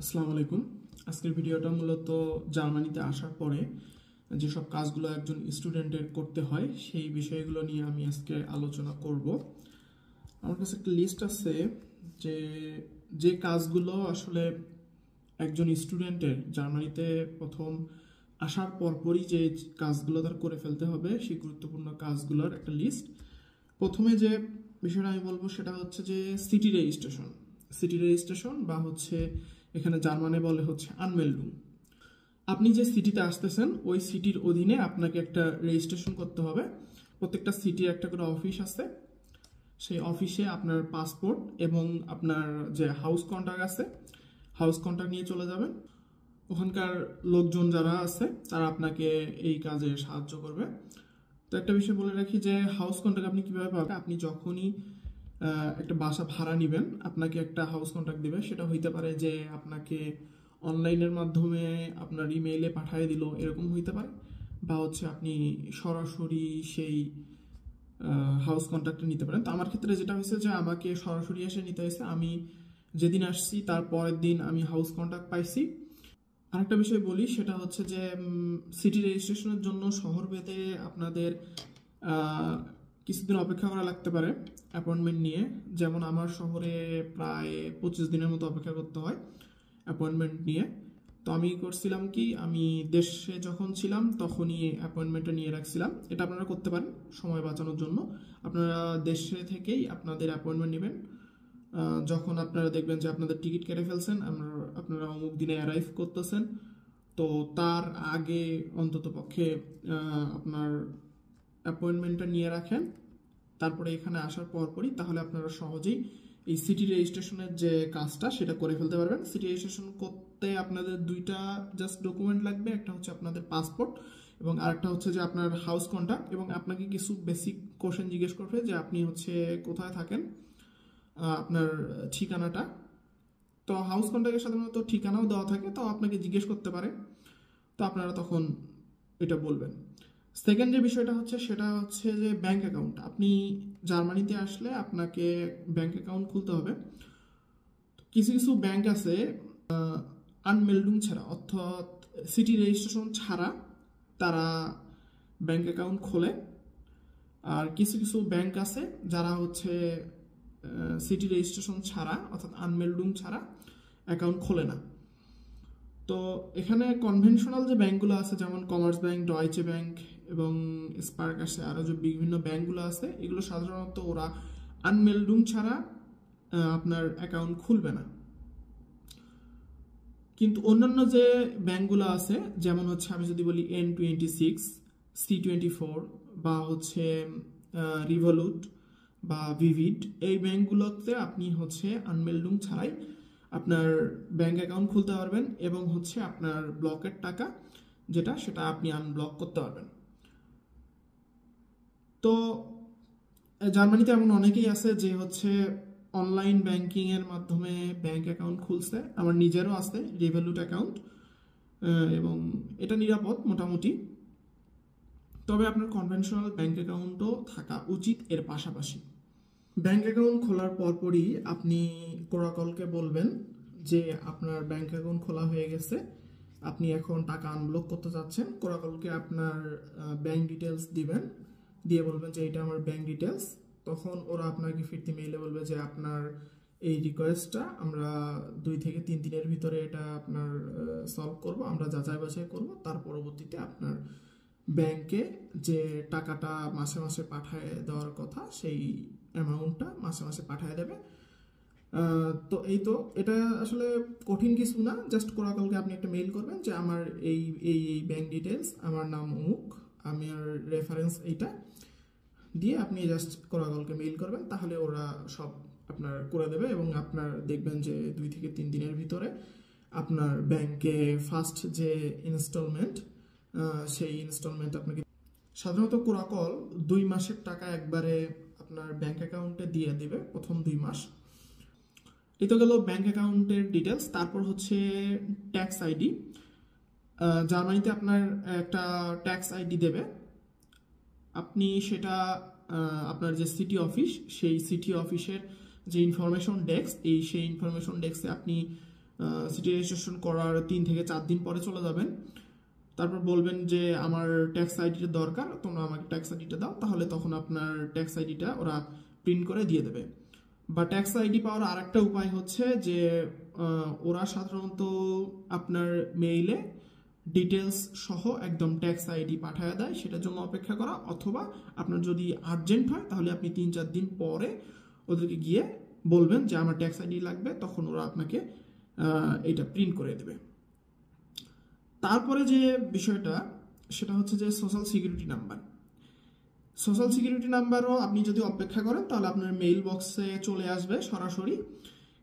আসসালামু আলাইকুম। আজকের ভিডিওটা মূলত জার্মানিতে আসার পরে যেসব কাজগুলো একজন স্টুডেন্টের করতে হয় সেই বিষয়গুলো নিয়ে আমি আজকে আলোচনা করব। আমার কাছে একটা লিস্ট আছে যে যে কাজগুলো আসলে একজন স্টুডেন্টের জার্মানিতে প্রথম আসার পরপরই যে কাজগুলো তার করে ফেলতে হবে সেই গুরুত্বপূর্ণ কাজগুলোর একটা লিস্ট। প্রথমে যে বিষয়টা আমি বলবো সেটা হচ্ছে যে সিটি রেজিস্ট্রেশন বা হচ্ছে এখানে জার্মানে বলে হচ্ছে আনমেল্ডুং। আপনি যে সিটিতে আসতেছেন ওই সিটির অধীনে আপনাকে একটা রেজিস্ট্রেশন করতে হবে। প্রত্যেকটা সিটির একটা করে অফিস আছে, সেই অফিসে আপনার পাসপোর্ট এবং আপনার যে হাউস কন্ট্রাক্ট আছে হাউস কন্ট্রাক্ট নিয়ে চলে যাবেন। ওখানকার লোকজন যারা আছে তারা আপনাকে এই কাজে সাহায্য করবে। তো একটা বিষয় বলে রাখি যে হাউস কন্ট্রাক্ট আপনি কিভাবে পাবেন। আপনি যখনই একটা বাসা ভাড়া নেবেন আপনাকে একটা হাউস কন্ট্রাক্ট দিবে। সেটা হইতে পারে যে আপনাকে অনলাইনের মাধ্যমে আপনার ইমেইলে পাঠিয়ে দিল, এরকম হইতে পারে, বা হচ্ছে আপনি সরাসরি সেই হাউস কন্ট্রাক্টটা নিতে পারেন। তো আমার ক্ষেত্রে যেটা হয়েছে যে আমাকে সরাসরি এসে নিতে হয়েছে। আমি যেদিন আসছি তার পরের দিন আমি হাউস কন্ট্রাক্ট পাইছি। আরেকটা বিষয় বলি, সেটা হচ্ছে যে সিটি রেজিস্ট্রেশনের জন্য শহর ভেদে আপনাদের কিছুদিন অপেক্ষা করা লাগতে পারে অ্যাপয়েন্টমেন্ট নিয়ে। যেমন আমার শহরে প্রায় 25 দিনের মতো অপেক্ষা করতে হয় অ্যাপয়েন্টমেন্ট নিয়ে। তো আমি করছিলাম কি, আমি দেশে যখন ছিলাম তখনই অ্যাপয়েন্টমেন্টটা নিয়ে রাখছিলাম। এটা আপনারা করতে পারেন সময় বাঁচানোর জন্য। আপনারা দেশে থেকেই আপনাদের অ্যাপয়েন্টমেন্ট নেবেন। যখন আপনারা দেখবেন যে আপনাদের টিকিট কেটে ফেলছেন, আপনারা অমুক দিনে অ্যারাইভ করতেছেন, তো তার আগে অন্তত পক্ষে আপনার অ্যাপয়েন্টমেন্টটা নিয়ে রাখেন। তারপরে এখানে আসার পরপরই তাহলে আপনারা সহজেই এই সিটি রেজিস্ট্রেশনের যে কাজটা সেটা করে ফেলতে পারবেন। সিটি রেজিস্ট্রেশন করতে আপনাদের দুইটা জাস্ট ডকুমেন্ট লাগবে, একটা হচ্ছে আপনাদের পাসপোর্ট এবং আরেকটা হচ্ছে যে আপনার হাউস কন্ট্রাক্ট। এবং আপনাকে কিছু বেসিক কোশ্চেন জিজ্ঞেস করবে যে আপনি হচ্ছে কোথায় থাকেন, আপনার ঠিকানাটা। তো হাউস কন্ট্রাক্টের সাধারণত ঠিকানাও দেওয়া থাকে, তো আপনাকে জিজ্ঞেস করতে পারে, তো আপনারা তখন এটা বলবেন। সেকেন্ড যে বিষয়টা হচ্ছে সেটা হচ্ছে যে ব্যাংক অ্যাকাউন্ট। আপনি জার্মানিতে আসলে আপনাকে ব্যাংক অ্যাকাউন্ট খুলতে হবে। কিছু কিছু ব্যাংক আছে আনমেল্ডুং ছাড়া, অর্থাৎ সিটি রেজিস্ট্রেশন ছাড়া তারা ব্যাংক অ্যাকাউন্ট খোলে। আর কিছু কিছু ব্যাংক আছে যারা হচ্ছে সিটি রেজিস্ট্রেশন ছাড়া অর্থাৎ আনমেল্ডুং ছাড়া অ্যাকাউন্ট খোলে না। তো এখানে কনভেনশনাল যে ব্যাংকগুলো আছে যেমন কমার্স ব্যাংক, ডয়েচে ব্যাংক এবং স্পার্ক আছে, আরও যে বিভিন্ন ব্যাংকগুলো আছে এগুলো সাধারণত ওরা আনমেল্ডুং ছাড়া আপনার অ্যাকাউন্ট খুলবে না। কিন্তু অন্যান্য যে ব্যাংকগুলো আছে যেমন হচ্ছে আমি যদি বলি N26, C24 বা হচ্ছে রিভলিউট বা ভিভিড, এই ব্যাংকগুলোতে আপনি হচ্ছে আনমেল্ডুং ছাড়াই আপনার ব্যাংক অ্যাকাউন্ট খুলতে পারবেন এবং হচ্ছে আপনার ব্লকের টাকা যেটা সেটা আপনি আনব্লক করতে পারবেন। তো জার্মানিতে এমন অনেকেই আছে যে হচ্ছে অনলাইন ব্যাংকিং এর মাধ্যমে ব্যাংক অ্যাকাউন্ট খুলছে। আমার নিজেরও আছে রিভলিউট অ্যাকাউন্ট এবং এটা নিরাপদ মোটামুটি। তবে আপনার কনভেনশনাল ব্যাংক অ্যাকাউন্টও থাকা উচিত এর পাশাপাশি। ব্যাংক অ্যাকাউন্ট খোলার পরপরই আপনি কোরাকলকে বলবেন যে আপনার ব্যাংক অ্যাকাউন্ট খোলা হয়ে গেছে, আপনি এখন টাকা আনব্লক করতে চাচ্ছেন। কোরাকলকে আপনার ব্যাংক ডিটেলস দিবেন, দিয়ে বলবেন যে এটা আমার ব্যাংক ডিটেলস। তখন ওরা আপনাকে ফিরতি মেইলে বলবে যে আপনার এই রিকোয়েস্টটা আমরা 2 থেকে 3 দিনের ভিতরে এটা আপনার সলভ করব, আমরা যাচাই বাছাই করব। তার পরবর্তীতে আপনার ব্যাংকে যে টাকাটা মাসে মাসে পাঠায় দেওয়ার কথা সেই অ্যামাউন্টটা মাসে মাসে পাঠিয়ে দেবে। তো এই তো, এটা আসলে কঠিন কিছু না। জাস্ট কোরাকলকে আপনি একটা মেইল করবেন যে আমার এই এই এই ব্যাংক ডিটেলস, আমার নাম অমুক, আমার রেফারেন্স এইটা দিয়ে আপনি জাস্ট কোরাকলকে মেইল করবেন, তাহলে ওরা সব আপনার করে দেবে এবং আপনার দেখবেন যে 2 থেকে 3 দিনের ভিতরে আপনার ব্যাংকে ফার্স্ট যে ইনস্টলমেন্ট সেই ইনস্টলমেন্ট আপনাকে সাধারণত কোরাকল 2 মাসের টাকা একবারে আপনার ব্যাংক অ্যাকাউন্টে দিয়ে দেবে প্রথম 2 মাস। এই তো গেল ব্যাংক অ্যাকাউন্টের ডিটেলস। তারপর হচ্ছে ট্যাক্স আইডি। জার্মানিতে আপনার একটা ট্যাক্স আইডি দেবে, আপনি সেটা আপনার যে সিটি অফিস সেই সিটি অফিসের যে ইনফরমেশন ডেস্ক সেই ইনফরমেশন ডেস্কে আপনি সিটি রেজিস্ট্রেশন করার 3 থেকে 4 দিন পরে চলে যাবেন। তারপর বলবেন যে আমার ট্যাক্স আইডিটা দরকার, তোমরা আমাকে ট্যাক্স আইডিটা দাও, তাহলে তখন আপনার ট্যাক্স আইডিটা ওরা প্রিন্ট করে দিয়ে দেবে। বা ট্যাক্স আইডি পাওয়ার আরেকটা উপায় হচ্ছে যে ওরা সাধারণত আপনার মেইলে ডিটেলস সহ একদম ট্যাক্স আইডি পাঠিয়ে দেয়, সেটার জন্য অপেক্ষা করা, অথবা আপনার যদি আর্জেন্ট হয় তাহলে আপনি 3-4 দিন পরে ওদেরকে গিয়ে বলবেন যে আমার ট্যাক্স আইডি লাগবে, তখন ওরা আপনাকে এটা প্রিন্ট করে দেবে। তারপরে যে বিষয়টা সেটা হচ্ছে যে social security number. Social security নাম্বারও আপনি যদি অপেক্ষা করেন তাহলে আপনার মেইল বক্সে চলে আসবে সরাসরি,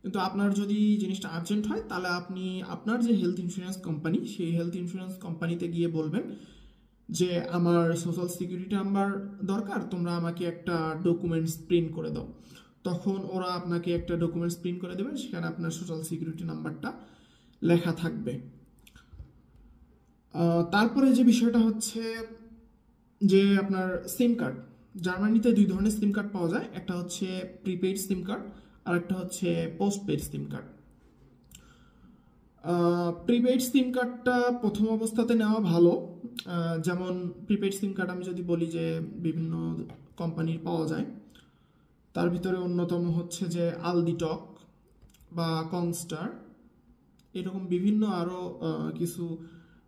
কিন্তু আপনার যদি জিনিসটা আর্জেন্ট হয় তাহলে আপনি আপনার যে হেলথ ইন্স্যুরেন্স কোম্পানি, সেই হেলথ ইন্স্যুরেন্স কোম্পানিতে গিয়ে বলবেন যে আমার সোশ্যাল সিকিউরিটি নাম্বার দরকার, তোমরা আমাকে একটা ডকুমেন্টস প্রিন্ট করে দাও। তখন ওরা আপনাকে একটা ডকুমেন্টস প্রিন্ট করে দেবে, সেখানে আপনার সোশ্যাল সিকিউরিটি নাম্বারটা লেখা থাকবে। তারপরে যে বিষয়টা হচ্ছে যে আপনার সিম কার্ড। জার্মানিতে 2 ধরনের সিম কার্ড পাওয়া যায়, একটা হচ্ছে প্রিপেইড সিম কার্ড আর একটা হচ্ছে পোস্টপেইড সিম কার্ড। প্রিপেইড সিম কার্ডটা প্রথম অবস্থাতে নেওয়া ভালো। যেমন প্রিপেইড সিম কার্ড আমি যদি বলি যে বিভিন্ন কোম্পানির পাওয়া যায়, তার ভিতরে অন্যতম হচ্ছে যে আলদিটক বা কংস্টার, এরকম বিভিন্ন আরও কিছু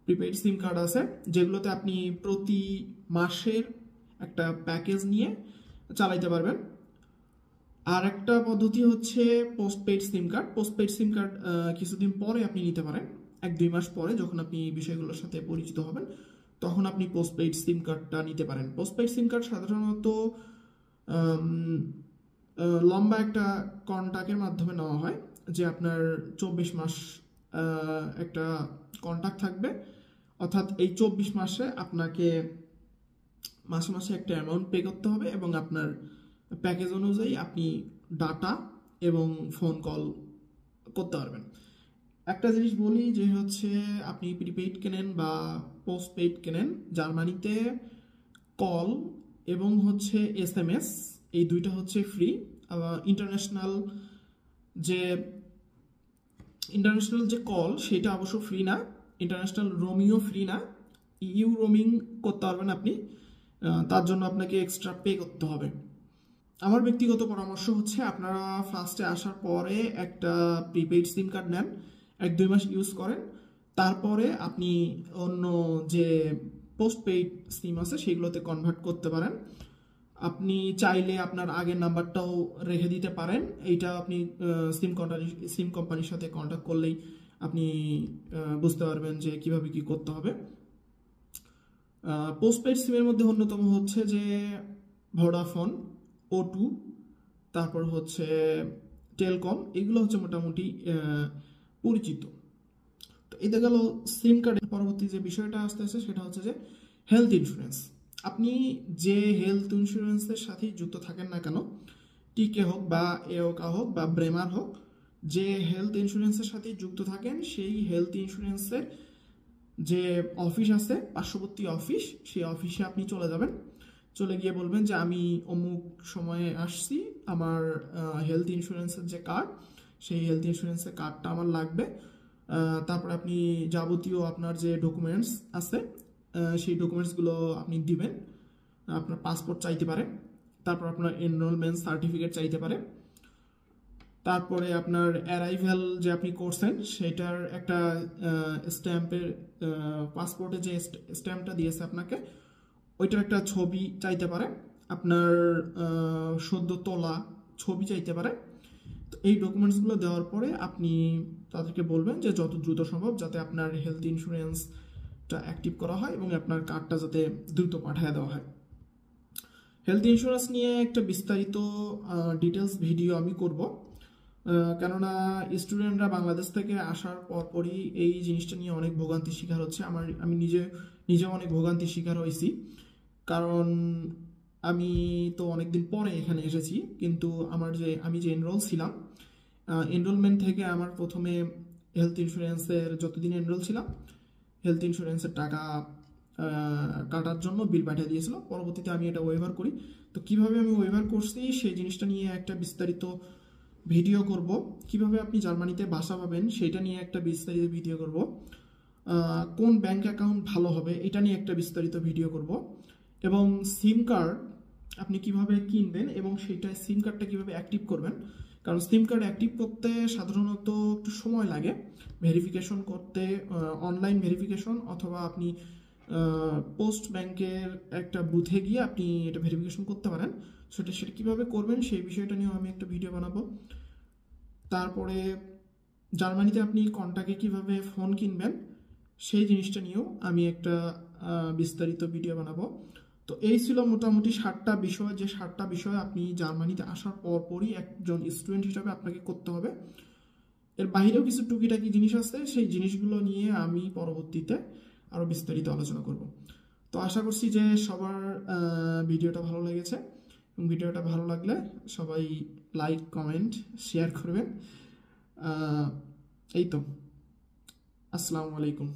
প্রিপেইড সিম কার্ড আছে যেগুলোতে আপনি প্রতি মাসের একটা প্যাকেজ নিয়ে চালাইতে পারবেন। আর একটা পদ্ধতি হচ্ছে পোস্টপেইড সিম কার্ড। পোস্টপেইড সিম কার্ড কিছুদিন পরে আপনি নিতে পারেন, 1-2 মাস পরে যখন আপনি বিষয়গুলোর সাথে পরিচিত হবেন তখন আপনি পোস্টপেইড সিম কার্ডটা নিতে পারেন। পোস্টপেইড সিম কার্ড সাধারণত লম্বা একটা কন্ট্রাক্টের মাধ্যমে নেওয়া হয়, যে আপনার 24 মাস একটা কন্ট্রাক্ট থাকবে, অর্থাৎ এই 24 মাসে আপনাকে মাসে মাসে একটা অ্যামাউন্ট পে করতে হবে এবং আপনার প্যাকেজ অনুযায়ী আপনি ডাটা এবং ফোন কল করতে পারবেন। একটা জিনিস বলি যে হচ্ছে আপনি প্রিপেইড কেনেন বা পোস্টপেইড কেনেন, জার্মানিতে কল এবং হচ্ছে SMS এই দুইটা হচ্ছে ফ্রি। ইন্টারন্যাশনাল যে কল সেটা অবশ্য ফ্রি না, ইন্টারন্যাশনাল রোমিও ফ্রি না, ইউ রোমিং করতে পারবেন আপনি, তার জন্য আপনাকে এক্সট্রা পে করতে হবে। আমার ব্যক্তিগত পরামর্শ হচ্ছে আপনারা ফার্স্টে আসার পরে একটা প্রিপেইড সিম কার্ড নেন, 1-2 মাস ইউজ করেন, তারপরে আপনি অন্য যে পোস্টপেইড সিম আছে সেগুলোতে কনভার্ট করতে পারেন। আপনি চাইলে আপনার আগের নাম্বারটাও রেখে দিতে পারেন, এইটা আপনি সিম কোম্পানির সাথে কন্ট্যাক্ট করলেই আপনি বুঝতে পারবেন যে কিভাবে কি করতে হবে। পোস্টপেইড সিমের মধ্যে অন্যতম হচ্ছে যে ভোডাফোন, O2, তারপর হচ্ছে টেলকম, এগুলো হচ্ছে মোটামুটি পরিচিত। তো এটা গেল সিম কার্ডের। পরবর্তী যে বিষয়টা আসতেছে সেটা হচ্ছে যে হেলথ ইন্স্যুরেন্স। আপনি যে হেলথ ইন্স্যুরেন্সের সাথে যুক্ত থাকেন না কেন, টিকে হোক বা এওকা হোক বা ব্রেমার হোক, যে হেলথ ইন্স্যুরেন্সের সাথে যুক্ত থাকেন সেই হেলথ ইন্স্যুরেন্সের যে অফিস আছে, পার্শ্ববর্তী অফিস, সেই অফিসে আপনি চলে যাবেন। চলে গিয়ে বলবেন যে আমি অমুক সময়ে আসছি, আমার হেলথ ইন্স্যুরেন্সের যে কার্ড, সেই হেলথ ইন্স্যুরেন্সের কার্ডটা আমার লাগবে। তারপর আপনি যাবতীয় আপনার যে ডকুমেন্টস আছে সেই ডকুমেন্টসগুলো আপনি দিবেন। আপনার পাসপোর্ট চাইতে পারে, তারপর আপনার এনরোলমেন্ট সার্টিফিকেট চাইতে পারে, তারপরে আপনার অ্যারাইভাল যে আপনি করছেন সেটার একটা স্ট্যাম্পের, পাসপোর্টে যে স্ট্যাম্পটা দিয়েছে আপনাকে ওইটার একটা ছবি চাইতে পারে, আপনার সদ্য তোলা ছবি চাইতে পারে। তো এই ডকুমেন্টসগুলো দেওয়ার পরে আপনি তাদেরকে বলবেন যে যত দ্রুত সম্ভব যাতে আপনার হেলথ ইন্স্যুরেন্সটা অ্যাক্টিভ করা হয় এবং আপনার কার্ডটা যাতে দ্রুত পাঠিয়ে দেওয়া হয়। হেলথ ইন্স্যুরেন্স নিয়ে একটা বিস্তারিত ডিটেলস ভিডিও আমি করব, কেননা স্টুডেন্টরা বাংলাদেশ থেকে আসার পরপরই এই জিনিসটা নিয়ে অনেক ভোগান্তির শিকার হচ্ছে। আমি নিজে অনেক ভোগান্তির শিকার হয়েছি, কারণ আমি তো অনেকদিন পরে এখানে এসেছি, কিন্তু আমি যে এনরোল ছিলাম, এনরোলমেন্ট থেকে আমার প্রথমে হেলথ ইন্স্যুরেন্সের যতদিন এনরোল ছিলাম হেলথ ইন্স্যুরেন্সের টাকা কাটার জন্য বিল পাঠিয়ে দিয়েছিল। পরবর্তীতে আমি এটা ওয়েভার করি। তো কিভাবে আমি ওয়েভার করছি সেই জিনিসটা নিয়ে একটা বিস্তারিত ভিডিও করব, কিভাবে আপনি জার্মানিতে বাসা পাবেন সেটা নিয়ে একটা বিস্তারিত ভিডিও করব, কোন ব্যাংক অ্যাকাউন্ট ভালো হবে এটা নিয়ে একটা বিস্তারিত ভিডিও করব, এবং সিম কার্ড আপনি কিভাবে কিনবেন এবং সেটা সিম কার্ডটা কিভাবে অ্যাক্টিভ করবেন। কারণ সিম কার্ড অ্যাক্টিভ করতে সাধারণত একটু সময় লাগে ভেরিফিকেশন করতে, অনলাইন ভেরিফিকেশন, অথবা আপনি পোস্ট ব্যাংকের একটা বুথে গিয়ে আপনি এটা ভেরিফিকেশন করতে পারেন। সেটা কীভাবে করবেন সেই বিষয়টা নিয়েও আমি একটা ভিডিও বানাবো। তারপরে জার্মানিতে আপনি কন্টাক্টে কিভাবে ফোন কিনবেন সেই জিনিসটা নিয়েও আমি একটা বিস্তারিত ভিডিও বানাবো। তো এই ছিল মোটামুটি 7টা বিষয়, যে 7টা বিষয় আপনি জার্মানিতে আসার পরই একজন স্টুডেন্ট হিসাবে আপনাকে করতে হবে। এর বাইরেও কিছু টুকিটাকি জিনিস আছে, সেই জিনিসগুলো নিয়ে আমি পরবর্তীতে আরও বিস্তারিত আলোচনা করব। তো আশা করছি যে সবার ভিডিওটা ভালো লেগেছে, এবং ভিডিওটা ভালো লাগলে সবাই লাইক, কমেন্ট, শেয়ার করবেন। এই তো, আসসালামু আলাইকুম।